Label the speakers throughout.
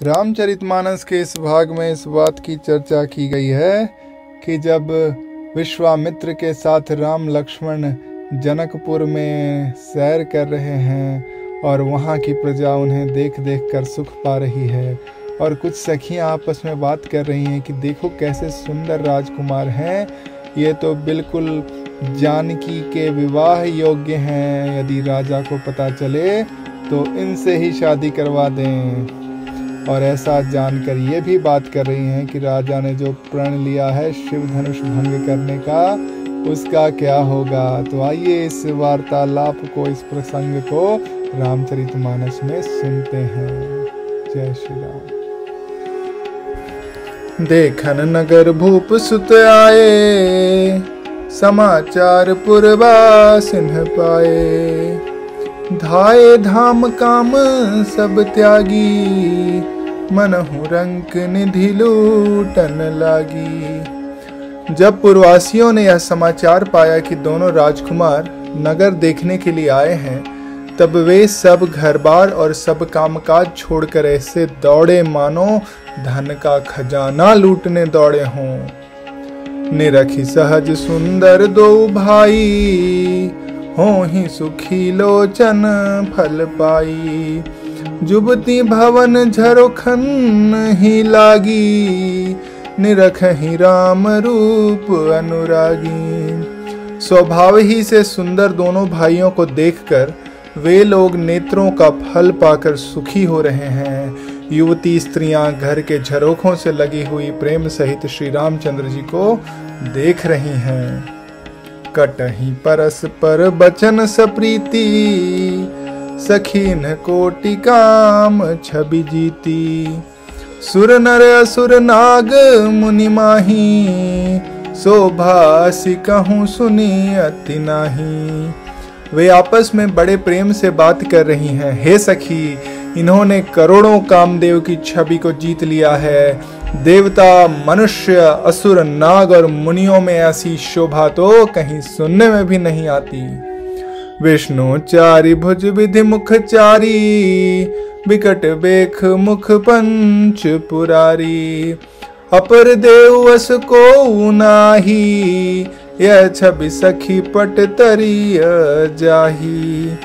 Speaker 1: रामचरितमानस के इस भाग में इस बात की चर्चा की गई है कि जब विश्वामित्र के साथ राम लक्ष्मण जनकपुर में सैर कर रहे हैं और वहाँ की प्रजा उन्हें देख देख कर सुख पा रही है और कुछ सखियाँ आपस में बात कर रही हैं कि देखो कैसे सुंदर राजकुमार हैं, ये तो बिल्कुल जानकी के विवाह योग्य हैं, यदि राजा को पता चले तो इनसे ही शादी करवा दें। और ऐसा जानकर ये भी बात कर रही हैं कि राजा ने जो प्रण लिया है शिव धनुष भंग करने का, उसका क्या होगा। तो आइए इस वार्तालाप को, इस प्रसंग को रामचरितमानस में सुनते हैं। जय श्री राम। देखन नगर भूप सुत आए, समाचार पुरवासिन पाए। धाये धाम काम सब त्यागी, मनहु रंक निधि लूटन लागी। जब पुरवासियों ने यह समाचार पाया कि दोनों राजकुमार नगर देखने के लिए आए हैं, तब वे सब घर बार और सब कामकाज छोड़कर ऐसे दौड़े मानो धन का खजाना लूटने दौड़े हों। निरखी सहज सुंदर दो भाई, हों ही सुखी लोचन फल पाई। जुबती भवन झरोखन ही लागी, निरख ही राम रूप अनुरागी। स्वभाव ही से सुंदर दोनों भाइयों को देखकर वे लोग नेत्रों का फल पाकर सुखी हो रहे हैं। युवती स्त्रियां घर के झरोखों से लगी हुई प्रेम सहित श्री रामचंद्र जी को देख रही हैं। कटहि परस्पर बचन सप्रीति, सखीन कोटि काम छवि जीती। सुर नर असुर नाग मुनि माही, शोभासी कहूँ सुनी अति नाही। वे आपस में बड़े प्रेम से बात कर रही हैं। हे सखी, इन्होंने करोड़ों कामदेव की छवि को जीत लिया है। देवता, मनुष्य, असुर, नाग और मुनियों में ऐसी शोभा तो कहीं सुनने में भी नहीं आती। विष्णु चारि भुज विधि मुख चारी, बिकट बेख मुख पंच पुरारी। अपर देव अस को नाही, यह छवि सखी पट तरी जाही।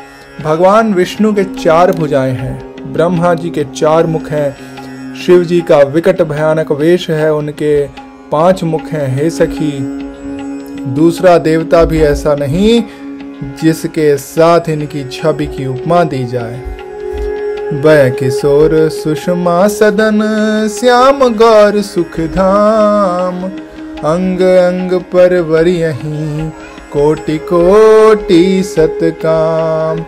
Speaker 1: भगवान विष्णु के 4 भुजाएं हैं, ब्रह्मा जी के 4 मुख हैं, शिव जी का विकट भयानक वेश है, उनके 5 मुख हैं। हे सखी, दूसरा देवता भी ऐसा नहीं जिसके साथ इनकी छवि की उपमा दी जाए। वह किशोर सुषमा सदन, श्याम गौर सुख धाम। अंग अंग पर वरियहि, कोटि कोटि सतकाम।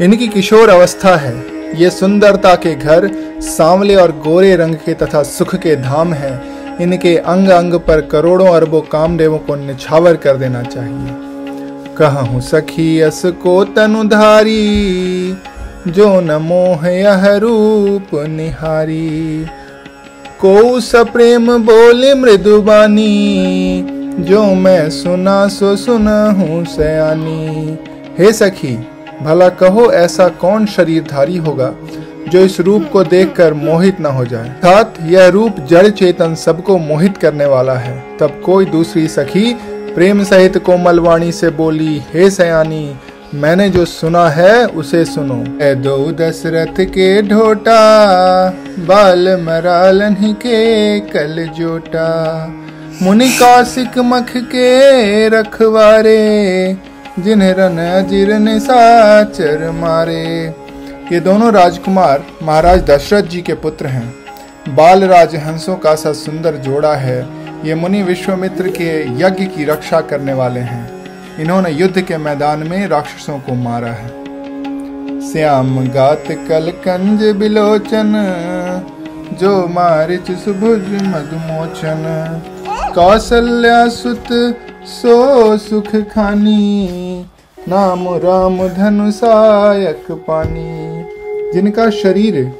Speaker 1: इनकी किशोर अवस्था है। ये सुंदरता के घर सांवले और गोरे रंग के तथा सुख के धाम हैं। इनके अंग अंग पर करोड़ों अरबों कामदेवों को निछावर कर देना चाहिए। कहूँ सखी अस को तनुधारी, जो न मोह यह रूप निहारी। को सप्रेम बोले मृदुबानी, जो मैं सुना सो सुनहूं सयानी। हे सखी, भला कहो ऐसा कौन शरीरधारी होगा जो इस रूप को देखकर मोहित न हो जाए। अर्थात यह रूप जड़ चेतन सबको मोहित करने वाला है। तब कोई दूसरी सखी प्रेम सहित कोमल वाणी से बोली, हे सयानी, मैंने जो सुना है उसे सुनो। ए दो दशरथ के ढोटा, बाल मरालन के कल जोटा। मुनि कौशिक मख के रखवारे, जिन्हें रन अजिर निशाचर मारे। ये दोनों राजकुमार महाराज दशरथ जी के पुत्र हैं। बाल राज हंसों का सा सुंदर जोड़ा है। ये मुनि विश्वामित्र के यज्ञ की रक्षा करने वाले हैं। इन्होंने युद्ध के मैदान में राक्षसों को मारा है। श्याम गात कल कंज बिलोचन, जो मारिच सुभुज मधुमोचन। कौसल्या सुत सो सुख खानी, नाम राम धनुषायक पानी। जिनका शरीर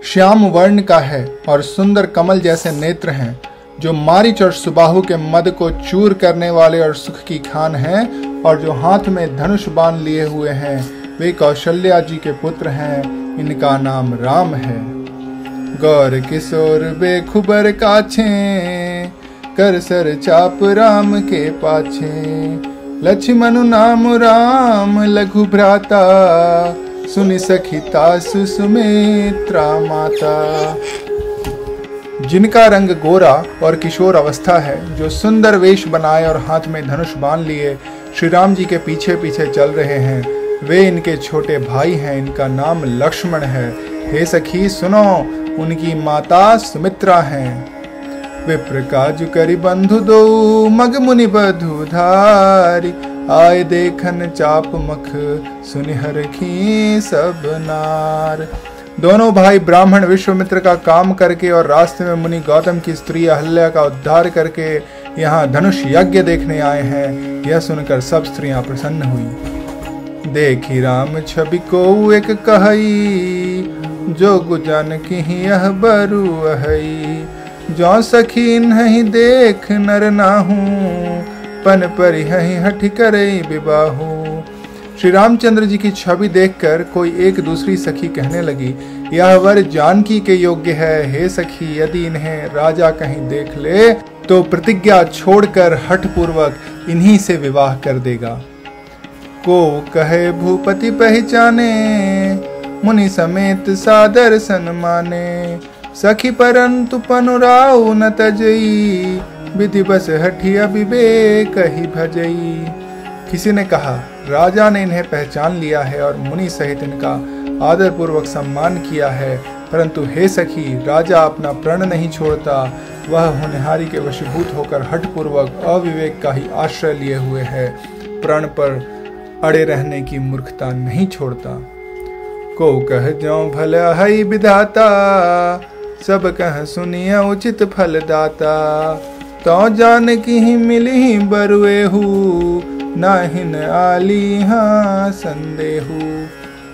Speaker 1: श्याम वर्ण का है और सुंदर कमल जैसे नेत्र हैं, जो मारीच और सुबाहु के मद को चूर करने वाले और सुख की खान हैं, और जो हाथ में धनुष बाण लिए हुए हैं, वे कौशल्या जी के पुत्र हैं। इनका नाम राम है। गौर किशोर बेखुबर काछे, कर सर चाप राम के पाछे। लक्ष्मण नाम राम लघु भ्राता, सुनि सखी तासु सुमित्रा माता। जिनका रंग गोरा और किशोर अवस्था है, जो सुंदर वेश बनाए और हाथ में धनुष बांध लिए श्री राम जी के पीछे पीछे चल रहे हैं, वे इनके छोटे भाई हैं। इनका नाम लक्ष्मण है। हे सखी सुनो, उनकी माता सुमित्रा हैं। विप्र काजु करि बंधु दो, मग मुनि बधु धारी। आए देखन चाप मख, सुनि हरखी सब नार। दोनों भाई ब्राह्मण विश्वामित्र का काम करके और रास्ते में मुनि गौतम की स्त्री अहल्या का उद्धार करके यहाँ धनुष यज्ञ देखने आए हैं। यह सुनकर सब स्त्रियां प्रसन्न हुई। देखी राम छवि को एक कहई, जो गुजन की यह बरु अहई। जो सखी नहीं देख नर नाहू, पन परि हहि हठ करई विबाहू। श्री रामचंद्र जी की छवि देखकर कोई एक दूसरी सखी कहने लगी, यह वर जानकी के योग्य है। हे सखी, यदि इन्हें राजा कहीं देख ले तो प्रतिज्ञा छोड़कर हठ पूर्वक इन्हीं से विवाह कर देगा। को कहे भूपति पहचाने, मुनि समेत सादर सन्माने। सखी परंतु पनुराउ न तजई, विधि बस हठिया विवेक ही भजई। किसी ने कहा, राजा ने इन्हें पहचान लिया है और मुनि सहित इनका आदर पूर्वक सम्मान किया है, परंतु हे सखी, राजा अपना प्रण नहीं छोड़ता। वह होनहारी के वशीभूत होकर हठ पूर्वक अविवेक का ही आश्रय लिए हुए है, प्रण पर अड़े रहने की मूर्खता नहीं छोड़ता। को कह जो भल हई विधाता, सब कह सुनिय उचित फल दाता। तो जान की ही मिली बरुएहू, नाहिन आली हाँ संदेहू।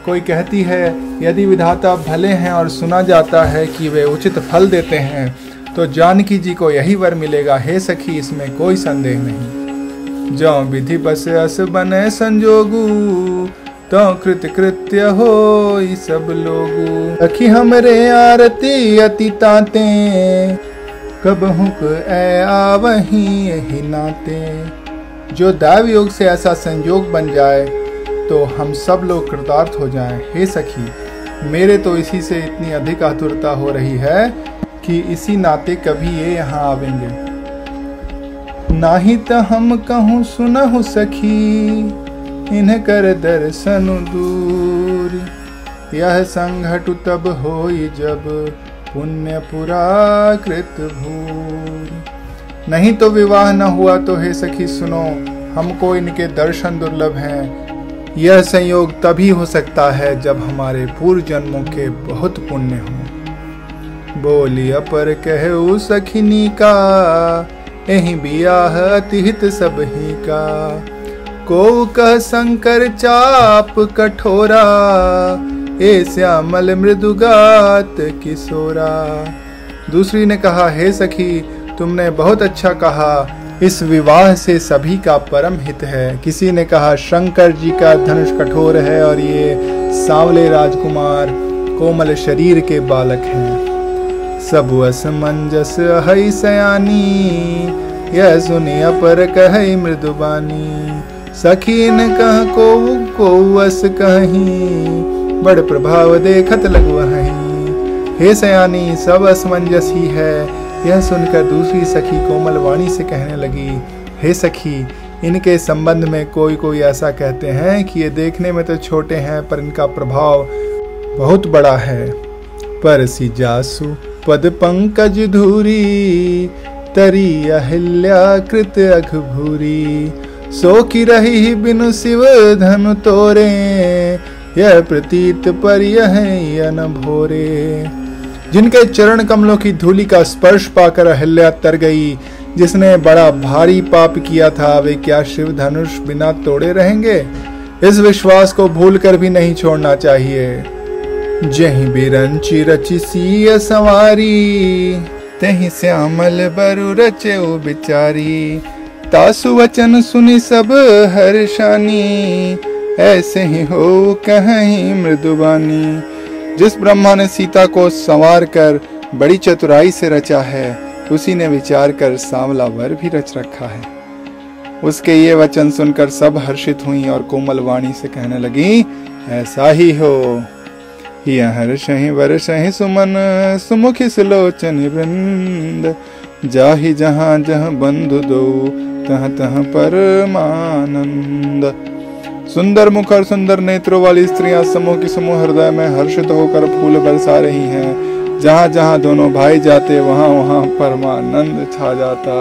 Speaker 1: कोई कहती है, यदि विधाता भले हैं और सुना जाता है कि वे उचित फल देते हैं, तो जानकी जी को यही वर मिलेगा। हे सखी, इसमें कोई संदेह नहीं। जो विधि बस अस बने संजोगू, तो कृत कृत्य हो सब लोगू। सखी हमरे आरती अति ताते, कब हुक ए आवही यही नाते। जो दैव योग से ऐसा संयोग बन जाए तो हम सब लोग कृतार्थ हो जाएं। हे सखी, मेरे तो इसी से इतनी अधिक आतुरता हो रही है कि इसी नाते कभी ये यहाँ आवेंगे। नाही तो हम कहूँ सुनहु सखी, इन्ह कर दर्शन दूर। यह संघटु तब होई जब, पुण्य पुरा कृत भूर। नहीं तो विवाह न हुआ तो हे सखी सुनो, हमको इनके दर्शन दुर्लभ हैं। यह संयोग तभी हो सकता है जब हमारे पूर्व जन्मों के बहुत पुण्य हों। बोली अपर कहु सखिनी का, एहि बियाह अतिहित सब ही का। को कह शंकर चाप कठोरा, ए श्यामल मृदुगात किशोरा। दूसरी ने कहा, हे सखी, तुमने बहुत अच्छा कहा, इस विवाह से सभी का परम हित है। किसी ने कहा, शंकर जी का धनुष कठोर है और ये सांवले राजकुमार कोमल शरीर के बालक हैं। सब असमंजस हई सयानी, यह सुनि अपर कहई मृदुबानी। सखी न कह को अस कहीं, बड़ प्रभाव देखत लगवहीं। हे सयानी, सब असमंजस ही है। यह सुनकर दूसरी सखी कोमल वाणी से कहने लगी, हे सखी, इनके संबंध में कोई ऐसा कहते हैं कि ये देखने में तो छोटे हैं पर इनका प्रभाव बहुत बड़ा है। परसी जासु पद पंकज धूरी, तरी अहिल्या कृत अघभूरी। सो की रही बिनु शिव धनु तोरे, यह प्रतीत पर यह न भोरे। जिनके चरण कमलों की धूलि का स्पर्श पाकर अहिल्या तर गई, जिसने बड़ा भारी पाप किया था, वे क्या शिव धनुष बिना तोड़े रहेंगे? इस विश्वास को भूलकर भी नहीं छोड़ना चाहिए। जहीं बिरंची रची सिय सवारी, तहीं श्यामल बरु रचे ओ बिचारी। तासु वचन सुनि सब हर्षानी, ऐसे ही हो कहीं मृदुबानी। जिस ब्रह्मा ने सीता को संवार कर बड़ी चतुराई से रचा है, उसी ने विचार कर सांवला वर भी रच रखा है। उसके ये वचन सुनकर सब हर्षित हुई और कोमल वाणी से कहने लगी, ऐसा ही हो। हर्षहि वर्षहि सुमन सुमुखि सुलोचन वृंद, जाहि जहाँ जहाँ बंधु दो तह तह परमानंद। सुंदर मुख और सुंदर नेत्रों वाली स्त्रियां समूह की समूह हृदय में हर्षित होकर फूल बरसा रही हैं। जहाँ जहाँ दोनों भाई जाते वहाँ वहाँ परमानंद छा जाता।